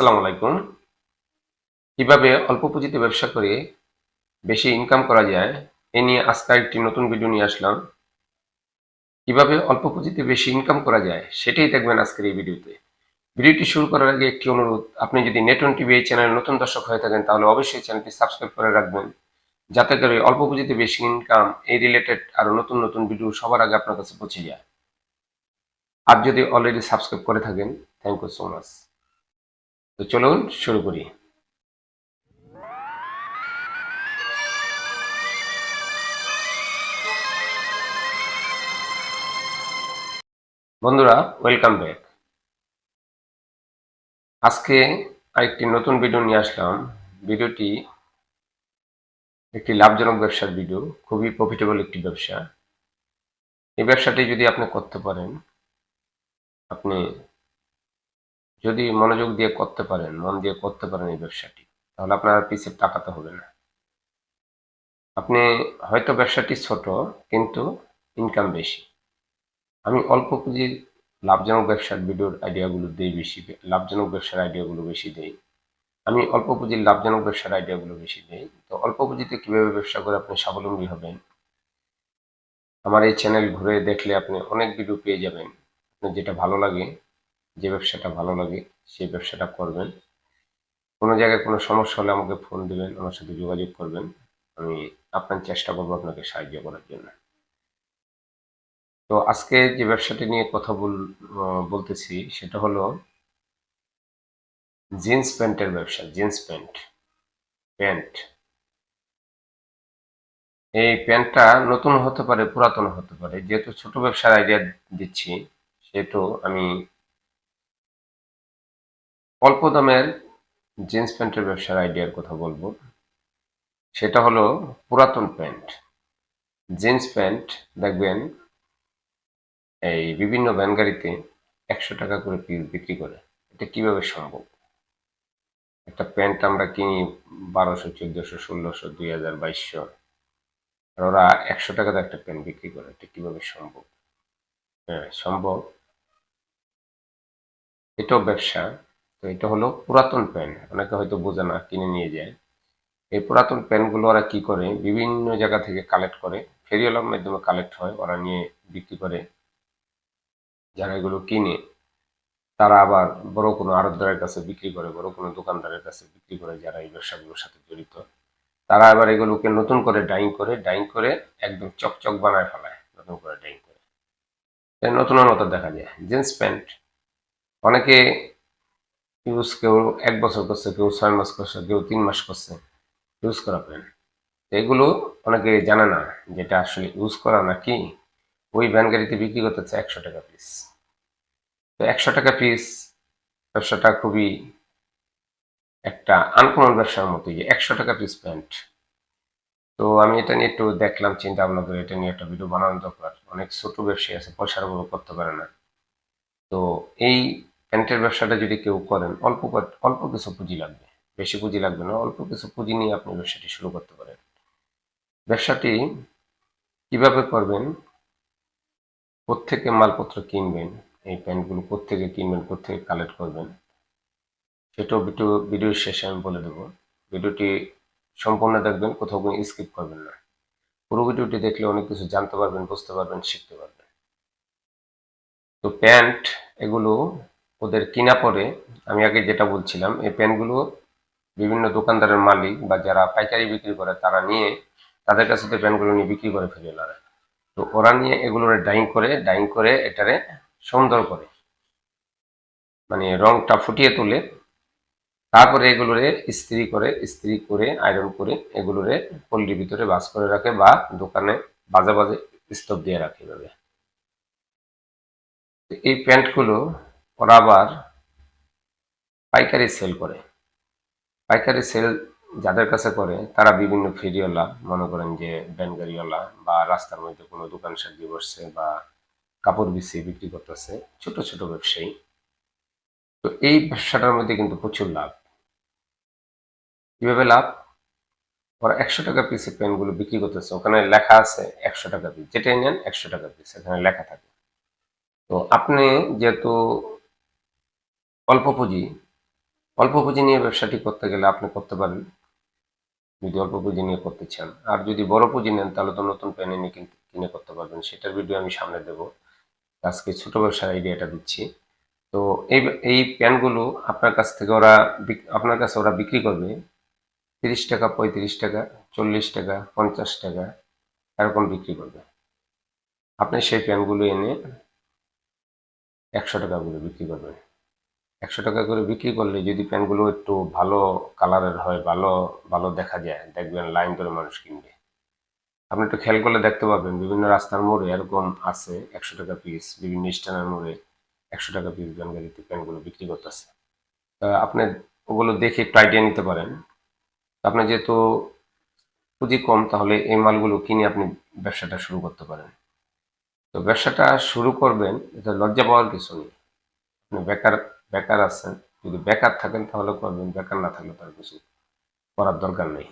আসসালামু আলাইকুম। কিভাবে অল্প পুঁজিতে ব্যবসা করে বেশি ইনকাম করা যায় এ নিয়ে আজকে একটি নতুন ভিডিও নিয়ে আসলাম। কিভাবে অল্প পুঁজিতে বেশি ইনকাম করা যায় সেটাই দেখবেন আজকের এই ভিডিওতে। ভিডিওটি শুরু করার আগে একটি অনুরোধ, আপনি যদি নেটওয়ান টিভি এই চ্যানেলের নতুন দর্শক হয়ে থাকেন তাহলে অবশ্যই চ্যানেলটি সাবস্ক্রাইব করে রাখবেন, যাতে করে অল্প পুঁজিতে বেশি ইনকাম এই রিলেটেড আরো নতুন নতুন ভিডিও সবার আগে আপনার কাছে পৌঁছে যায়। আর যদি অলরেডি সাবস্ক্রাইব করে থাকেন, থ্যাংক ইউ সো মাচ। তো চলুন শুরু করি। বন্ধুরা, ওয়েলকাম ব্যাক। আজকে আরেকটি নতুন ভিডিও নিয়ে আসলাম। ভিডিওটি একটি লাভজনক ব্যবসার ভিডিও, খুবই প্রফিটেবল একটি ব্যবসা। এই ব্যবসাটি যদি আপনি করতে পারেন, আপনি যদি মনোযোগ দিয়ে করতে পারেন, মন দিয়ে করতে পারেন এই ব্যবসাটি, তাহলে আপনার আর পিছে তাকাতে হবে না। আপনি হয়তো ব্যবসাটি ছোট, কিন্তু ইনকাম বেশি। আমি অল্প পুঁজির লাভজনক ব্যবসার ভিডিওর আইডিয়াগুলো দিই বেশি, লাভজনক ব্যবসার আইডিয়াগুলো বেশি দেই। আমি অল্প পুঁজির লাভজনক ব্যবসার আইডিয়াগুলো বেশি দেই। তো অল্প পুঁজিতে কিভাবে ব্যবসা করে আপনি স্বাবলম্বী হবেন, আমার এই চ্যানেল ঘুরে দেখলে আপনি অনেক ভিডিও পেয়ে যাবেন। আপনার যেটা ভালো লাগে, যে ব্যবসাটা ভালো লাগে সেই ব্যবসাটা করবেন। কোনো জায়গায় কোনো সমস্যা হলে আমাকে ফোন দিবেন, আমার সাথে যোগাযোগ করবেন। আমি আপনার চেষ্টা করবো আপনাকে সাহায্য করার জন্য। তো আজকে যে ব্যবসাটি নিয়ে কথা বলতেছি সেটা হলো জিন্স প্যান্টের ব্যবসা। জিন্স প্যান্ট প্যান্ট এই প্যান্টটা নতুন হতে পারে, পুরাতন হতে পারে। যেহেতু ছোট ব্যবসার আইডিয়া দিচ্ছি, সেহেতু আমি অল্প দামের জিন্স প্যান্টের ব্যবসার আইডিয়ার কথা বলবো। সেটা হলো পুরাতন প্যান্ট। জিন্স প্যান্ট দেখবেন এই বিভিন্ন ভ্যান গাড়িতে 100 টাকা করে পিস বিক্রি করে। এটা কিভাবে সম্ভব? একটা প্যান্ট আমরা কিনি 1200, 1400, 1600, 2000, 2200, আর ওরা 100 টাকাতে একটা প্যান্ট বিক্রি করে। এটা কিভাবে সম্ভব? হ্যাঁ, সম্ভব। এটাও ব্যবসা। তো এটা হলো পুরাতন প্যান্ট, অনেকে হয়তো বোঝে না, কিনে নিয়ে যায়। এই পুরাতন প্যান্টগুলো ওরা কি করে, বিভিন্ন জায়গা থেকে কালেক্ট করে, ফেরিওয়ালার মাধ্যমে কালেক্ট হয়, ওরা নিয়ে বিক্রি করে। যারা এগুলো কিনে তারা আবার বড় কোনো আড়তদারের কাছে বিক্রি করে, বড় কোনো দোকানদারের কাছে বিক্রি করে, যারা এই ব্যবসাগুলোর সাথে জড়িত। তারা আবার এগুলোকে নতুন করে ডাইং করে একদম চকচক বানায় ফেলায়, নতুন করে ডাইং করে। নতুনের মতো দেখা যায়। জিন্স প্যান্ট অনেকে ইউজ, কেউ 1 বছর করছে, কেউ 6 মাস করছে, কেউ 3 মাস করছে ইউজ করা প্যান্ট। এগুলো অনেকে জানে না যেটা আসলে ইউজ করা নাকি ওই ভ্যান গাড়িতে বিক্রি করতেছে 100 টাকা পিস। তো 100 টাকা পিস ব্যবসাটা খুবই একটা আনকমন ব্যবসার মতো, যে 100 টাকা পিস প্যান্ট। তো আমি এটা নিয়ে একটু দেখলাম, চিন্তা ভাবনা করে এটা নিয়ে একটা ভিডিও বানানো দরকার। অনেক ছোট ব্যবসায়ী আছে, পয়সার অভাবে করতে পারে না। তো এই প্যান্টের ব্যবসাটা যদি কেউ করেন, অল্প কিছু পুঁজি লাগবে, বেশি পুঁজি লাগবে না, অল্প কিছু পুঁজি নিয়ে আপনি ব্যবসাটি শুরু করতে পারেন। ব্যবসাটি কিভাবে করবেন, কোত্থেকে মালপত্র কিনবেন, এই প্যান্টগুলো কোত্থেকে কিনবেন, কোত্থেকে কালেক্ট করবেন, সেটাও ভিডিওর শেষে আমি বলে দেবো। ভিডিওটি সম্পূর্ণ দেখবেন, কোথাও কোনো স্কিপ করবেন না। পুরো ভিডিওটি দেখলে অনেক কিছু জানতে পারবেন, বুঝতে পারবেন, শিখতে পারবেন। তো প্যান্ট এগুলো ওদের কিনা পরে, আমি আগে যেটা বলছিলাম, এই প্যান্টগুলো বিভিন্ন দোকানদারের মালিক বা যারা পাইকারি বিক্রি করে তারা নিয়ে তাদের কাছে তো প্যান্টগুলো নিয়ে বিক্রি করে ফেলে ওরা। তো ওরা নিয়ে এগুলোর ডাইং করে এটারে সুন্দর করে, মানে রংটা ফুটিয়ে তোলে। তারপরে এগুলোরে ইস্ত্রি করে আয়রন করে এগুলোরে পল্লির ভিতরে ভাঁজ করে রাখে, বা দোকানে বাজে বাজে স্টোভ দিয়ে রাখে এভাবে। তো এই প্যান্টগুলো ওরা আবার পাইকারি সেল করে। পাইকারি সেল যাদের কাছে করে তারা বিভিন্ন ফেরিওয়ালা, মনে করেন যে ভ্যান গাড়িওয়ালা, বা রাস্তার মধ্যে কোনো দোকান সাজিয়ে বসছে, বা কাপড় বিছিয়ে বিক্রি করতেছে, ছোট ছোট ব্যবসায়ী। তো এই ব্যবসাটার মধ্যে কিন্তু প্রচুর লাভ। কিভাবে লাভ? ওরা 100 টাকা পিসে পেনগুলো বিক্রি করতেছে, ওখানে লেখা আছে 100 টাকা পিস, যেটাই নেন 100 টাকা পিস, এখানে লেখা থাকে। তো আপনি যেহেতু অল্প পুঁজি, অল্প পুঁজি নিয়ে ব্যবসাটি করতে গেলে আপনি করতে পারেন, যদি অল্প পুঁজি নিয়ে করতে চান। আর যদি বড় পুঁজি নেন তাহলে তো নতুন প্যান এনে কিনে করতে পারবেন, সেটার ভিডিও আমি সামনে দেবো। আজকে ছোট ব্যবসার আইডিয়াটা দিচ্ছি। তো এই এই প্যানগুলো আপনার কাছে ওরা বিক্রি করবে 30 টাকা, 35 টাকা, 40 টাকা, 50 টাকা, এরকম বিক্রি করবে। আপনি সেই প্যানগুলো এনে 100 টাকা করে বিক্রি করবেন। 100 টাকা করে বিক্রি করলে যদি প্যান্টগুলো একটু ভালো কালারের হয়, ভালো ভালো দেখা যায়, দেখবেন লাইন ধরে মানুষ কিনবে। আপনি একটু খেয়াল করলে দেখতে পাবেন বিভিন্ন রাস্তার মোড়ে এরকম আছে 100 টাকা পিস, বিভিন্ন স্ট্যান্ডের মোড়ে 100 টাকা পিস ব্যানগাড়িতে প্যান্টগুলো বিক্রি করতেছে। আপনি ওগুলো দেখে একটু আইডিয়া নিতে পারেন। আপনি যেহেতু পুঁজি কম, তাহলে এই মালগুলো কিনে আপনি ব্যবসাটা শুরু করতে পারেন। তো ব্যবসাটা শুরু করবেন, এটা লজ্জা পাওয়ার কিছু নেই। আপনি বেকার বেকার আছেন, যদি বেকার থাকেন তাহলে করবেন, বেকার না থাকলে তার কিছু করার দরকার নেই।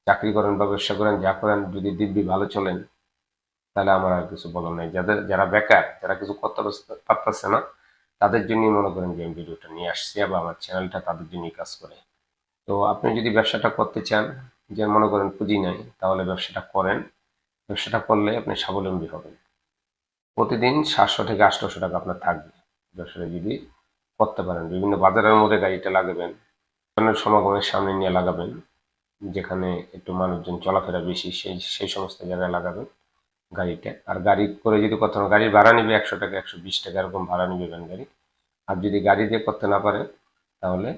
চাকরি করেন বা ব্যবসা করেন, যা করেন, যদি দিব্যি ভালো চলেন তাহলে আমার আর কিছু বলার নেই। যারা বেকার, যারা কিছু করতে পারতেছে না, তাদের জন্যই মনে করেন যে আমি ভিডিওটা নিয়ে আসছি, বা আমার চ্যানেলটা তাদের জন্যই কাজ করে। তো আপনি যদি ব্যবসাটা করতে চান, যে মনে করেন পুঁজি নাই, তাহলে ব্যবসাটা করেন। ব্যবসাটা করলে আপনি স্বাবলম্বী হবেন। প্রতিদিন 700 থেকে 800 টাকা আপনার থাকবে ব্যবসাটা যদি করতে পারেন। বিভিন্ন বাজারের মধ্যে গাড়িটা লাগাবেন, সমাগমের সামনে নিয়ে লাগাবেন, যেখানে একটু মানুষজন চলাফেরা বেশি, সেই সেই সমস্ত জায়গায় লাগাবেন গাড়িটা। আর গাড়ি করে যদি করতে না, গাড়ির ভাড়া নিবে 100 টাকা, 120 টাকা, এরকম ভাড়া নিবে ভ্যান গাড়ি। আর যদি গাড়ি দিয়ে করতে না পারেন, তাহলে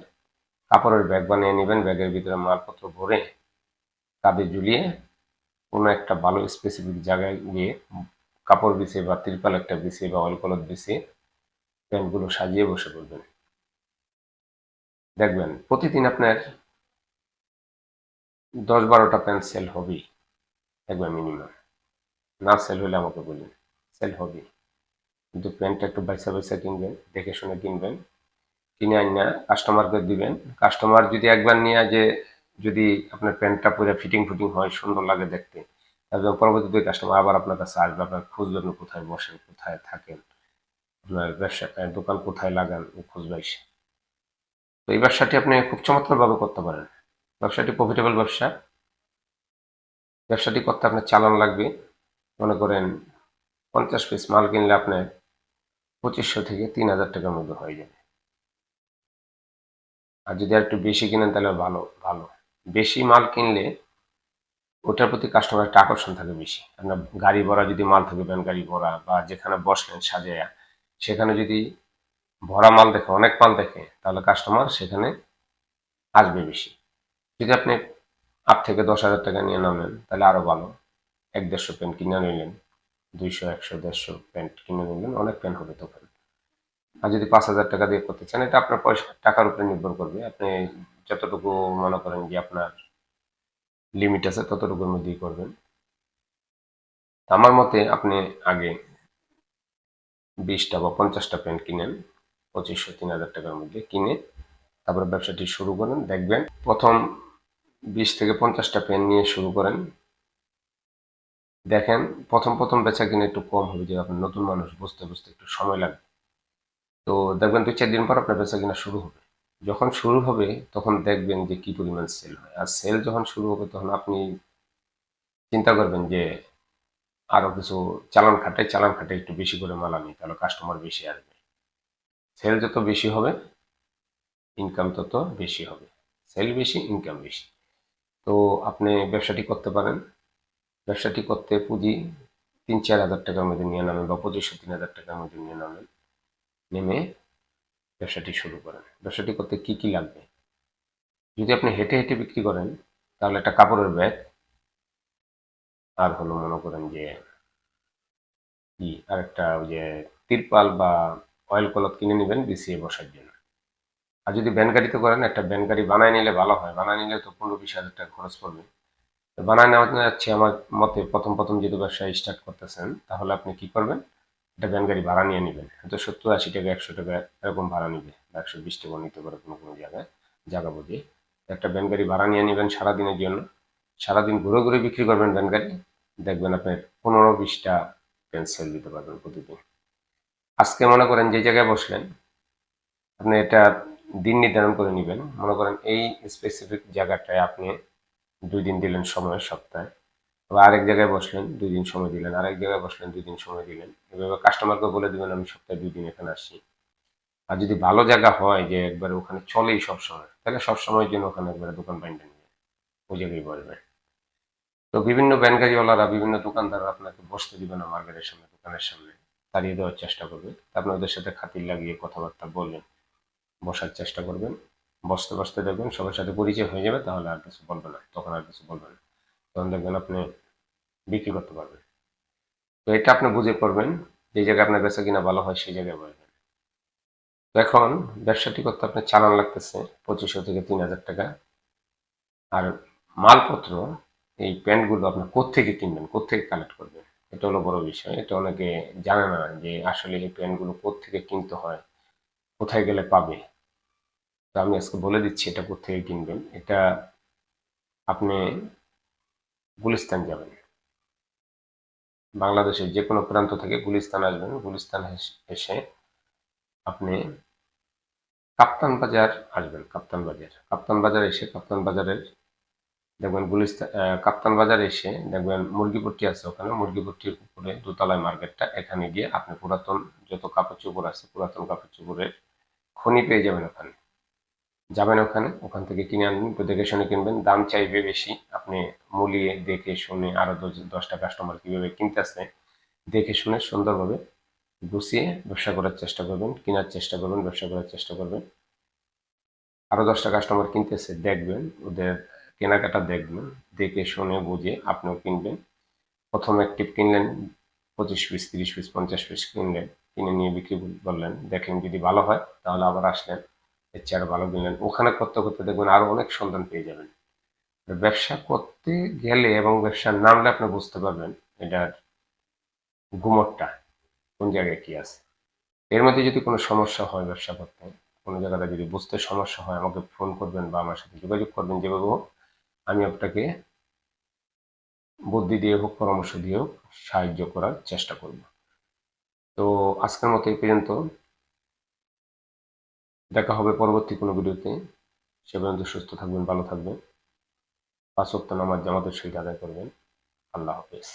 কাপড়ের ব্যাগ বানিয়ে নেবেন, ব্যাগের ভিতরে মালপত্র ভরে কাঁধে ঝুলিয়ে কোনো একটা ভালো স্পেসিফিক জায়গায় গিয়ে কাপড় বিছিয়ে বা তিরপাল একটা বিছিয়ে বা অয়েল কলর বিছিয়ে প্যান্টগুলো সাজিয়ে বসে পড়বেন। দেখবেন প্রতিদিন আপনার 10-12টা প্যান্ট সেল হবেই, একবার মিনিমাম। না সেল হলে আমাকে বলুন, সেল হবে। কিন্তু প্যান্টটা একটু বাইসা বাইসা কিনবেন, দেখে শুনে কিনবেন। কিনে আন না কাস্টমারকে দিবেন। কাস্টমার যদি একবার নিয়ে যে, যদি আপনার প্যান্টটা পুরো ফিটিং ফুটিং হয়, সুন্দর লাগে দেখতে, তাহলে পরবর্তীতে কাস্টমার আবার আপনার কাছে আসবে, আপনার খুঁজবে আপনি কোথায় বসেন, কোথায় থাকেন, আপনার ব্যবসা দোকান কোথায় লাগান, ও খুঁজবে এসে। তো এই ব্যবসাটি আপনি খুব চমৎকারভাবে করতে পারেন। ব্যবসাটি প্রফিটেবল ব্যবসা। ব্যবসাটি করতে আপনার চালান লাগবে, মনে করেন 50 পিস মাল কিনলে আপনার 2500 থেকে 3000 টাকার মধ্যে হয়ে যাবে। আর যদি আর একটু বেশি কিনেন তাহলে ভালো ভালো। বেশি মাল কিনলে ওটার প্রতি কাস্টমার একটা আকর্ষণ থাকে বেশি। আপনার গাড়ি ভরা যদি মাল থাকে, ভ্যান গাড়ি ভরা, বা যেখানে বসলেন সাজায়া, সেখানে যদি ভরা মাল দেখে, অনেক মাল দেখে, তাহলে কাস্টমার সেখানে আসবে বেশি। যদি আপনি 8 থেকে 10 হাজার টাকা নিয়ে নামেন তাহলে আরো ভালো। 100-150 প্যান্ট কিনে নিলেন, 200, 100, 150 প্যান্ট কিনে নিলেন, অনেক প্যান্ট হবে তখন। আর যদি 5,000 টাকা দিয়ে করতে চান, এটা আপনার পয়সা টাকার উপরে নির্ভর করবে। আপনি যতটুকু মনে করেন যে আপনার লিমিট আছে ততটুকুর মধ্যেই করবেন। আমার মতে আপনি আগে 20টা বা 50টা প্যান্ট কিনেন, 2500-3000 টাকার মধ্যে কিনে তারপরে ব্যবসাটি শুরু করেন। দেখবেন প্রথম 20 থেকে 50টা প্যান্ট নিয়ে শুরু করেন। দেখেন প্রথম প্রথম বেচা কিনে একটু কম হবে, যে আপনার নতুন মানুষ, বুঝতে বুঝতে একটু সময় লাগবে। তো দেখবেন 2-4 দিন পর আপনার বেচা কিনা শুরু হবে। যখন শুরু হবে তখন দেখবেন যে কি পরিমাণ সেল হয়। আর সেল যখন শুরু হবে তখন আপনি চিন্তা করবেন যে আরো কিছু চালান খাটাই একটু বেশি করে মাল আনি, তাহলে কাস্টমার বেশি আসবে। সেল যত বেশি হবে, ইনকাম তত বেশি হবে। সেল বেশি, ইনকাম বেশি। তো আপনি ব্যবসাটি করতে পারেন। ব্যবসাটি করতে পুঁজি 3-4 হাজার টাকার মধ্যে নিয়ে নামেন, বা 2500-3000 টাকার মধ্যে নিয়ে নামেন। নেমে ব্যবসাটি শুরু করেন। ব্যবসাটি করতে কি কি লাগবে? যদি আপনি হেঁটে হেঁটে বিক্রি করেন, তাহলে একটা কাপড়ের ব্যাগ, আর হলো মনে করেন যে কি, আর একটা ওই যে তিরপাল বা অয়েল কলপ কিনে নেবেন বিছিয়ে বসার জন্য। আর যদি ভ্যান গাড়িতে করেন, একটা ভ্যান গাড়ি বানায় নিলে ভালো হয়। বানায় নিলে তো 15-20 হাজার টাকা খরচ পড়বে। তো বানায় নেওয়া যাচ্ছে আমার মতে, প্রথম প্রথম যদি ব্যবসা স্টার্ট করতেছেন, তাহলে আপনি কি করবেন, একটা ভ্যান গাড়ি ভাড়া নিয়ে নেবেন। হয়তো 70-80 টাকা, 100 টাকা এরকম ভাড়া নিবে, বা 120 টাকা নিতে পারে কোনো কোনো জায়গায়, জায়গা বুঝে। একটা ভ্যান গাড়ি ভাড়া নিয়ে নেবেন সারাদিনের জন্য। সারাদিন ঘুরে ঘুরে বিক্রি করবেন ভ্যান গাড়ি। দেখবেন আপনার 15-20টা পেন সেল দিতে পারবেন প্রতিদিন। আজকে মনে করেন যে জায়গায় বসলেন, আপনি এটা দিন নির্ধারণ করে নেবেন। মনে করেন এই স্পেসিফিক জায়গাটায় আপনি 2 দিন দিলেন সময় সপ্তাহে, আবার আরেক জায়গায় বসলেন 2 দিন সময় দিলেন, আরেক জায়গায় বসলেন 2 দিন সময় দিলেন। এভাবে কাস্টমারকে বলে দিবেন আমি সপ্তাহে 2 দিন এখানে আসি। আর যদি ভালো জায়গা হয় যে একবারে ওখানে চলেই সবসময়, তাহলে সবসময়ের জন্য ওখানে একবারে দোকান বাইন্ধে নিয়ে ওই জায়গায় বসবেন। তো বিভিন্ন ভ্যানগাড়িওয়ালারা, বিভিন্ন দোকানদাররা আপনাকে বসতে দিবে না মার্কেটের সামনে, দোকানের সামনে তাড়িয়ে দেওয়ার চেষ্টা করবে। তা আপনি ওদের সাথে খাতির লাগিয়ে কথাবার্তা বললেন, বসার চেষ্টা করবেন। বসতে বসতে দেখবেন সবার সাথে পরিচয় হয়ে যাবে, তাহলে আর কিছু বলবে না, তখন আর কিছু বলবে না। তখন দেখবেন আপনি বিক্রি করতে পারবেন। তো এটা আপনি বুঝে করবেন, যে জায়গায় আপনার বেচা কিনা ভালো হয় সেই জায়গায় বসবেন। তো এখন ব্যবসাটি করতে আপনার চালান লাগতেছে 2500 থেকে 3000 টাকা। আর মালপত্র, এই প্যান্টগুলো আপনি কোত্থেকে কিনবেন, কোত্থেকে কালেক্ট করবেন, এটা হলো বড় বিষয়। এটা অনেকে জানে না যে আসলে এই প্যান্টগুলো কোত্থেকে কিনতে হয়, কোথায় গেলে পাবে। তো আমি আজকে বলে দিচ্ছি এটা কোত্থেকে কিনবেন। এটা আপনি গুলিস্তান যাবেন, বাংলাদেশের যে কোনো প্রান্ত থেকে গুলিস্তান আসবেন। গুলিস্তান এসে আপনি কাপ্তান বাজার আসবেন। কাপ্তান বাজার এসে কাপ্তান বাজারের দেখবেন গুলিস্তান, কাপ্তান বাজার এসে দেখবেন মুরগিপট্টি আছে, ওখানে মুরগিপট্টির উপরে দোতলায় মার্কেটটা, এখানে গিয়ে আপনি পুরাতন যত কাপড় চোপড় আছে, পুরাতন কাপড় চোপড়ের খনি পেয়ে যাবেন। ওখানে যাবেন, ওখানে ওখান থেকে কিনে আনবেন, একটু দেখে শুনে কিনবেন। দাম চাইবে বেশি, আপনি মূলিয়ে দেখে শুনে আরো 10টা কাস্টমার কিভাবে কিনতেছে দেখে শুনে সুন্দরভাবে গুছিয়ে ব্যবসা করার চেষ্টা করবেন, কেনার চেষ্টা করবেন, ব্যবসা করার চেষ্টা করবেন। আরো 10টা কাস্টমার কিনতেছে দেখবেন, ওদের কেনাকাটা দেখবেন, দেখে শুনে বুঝে আপনিও কিনবেন। প্রথম এক টিপ কিনলেন, 25 পিস, 30 পিস, 50 পিস কিনলেন, কিনে নিয়ে বিক্রি করলেন। দেখলেন যদি ভালো হয় তাহলে আবার আসলেন, এর চেয়ে আরো ভালো কিনলেন। ওখানে করতে করতে দেখবেন আরো অনেক সন্ধান পেয়ে যাবেন। ব্যবসা করতে গেলে এবং ব্যবসার নামলে আপনি বুঝতে পারবেন এটার গুমটটা কোন জায়গায় কি আছে। এর মধ্যে যদি কোনো সমস্যা হয় ব্যবসা করতে, কোনো জায়গাটা যদি বুঝতে সমস্যা হয়, আমাকে ফোন করবেন বা আমার সাথে যোগাযোগ করবেন, যেভাবে হোক আমি আপনাকে বুদ্ধি দিয়ে হোক, পরামর্শ দিয়ে হোক সাহায্য করার চেষ্টা করব। তো আজকের মতো এই পর্যন্ত, দেখা হবে পরবর্তী কোনো ভিডিওতে। সে পর্যন্ত সুস্থ থাকবেন, ভালো থাকবেন, 5 ওয়াক্ত নামাজ জামাতের সহিত আদায় করবেন। আল্লাহ হাফেজ।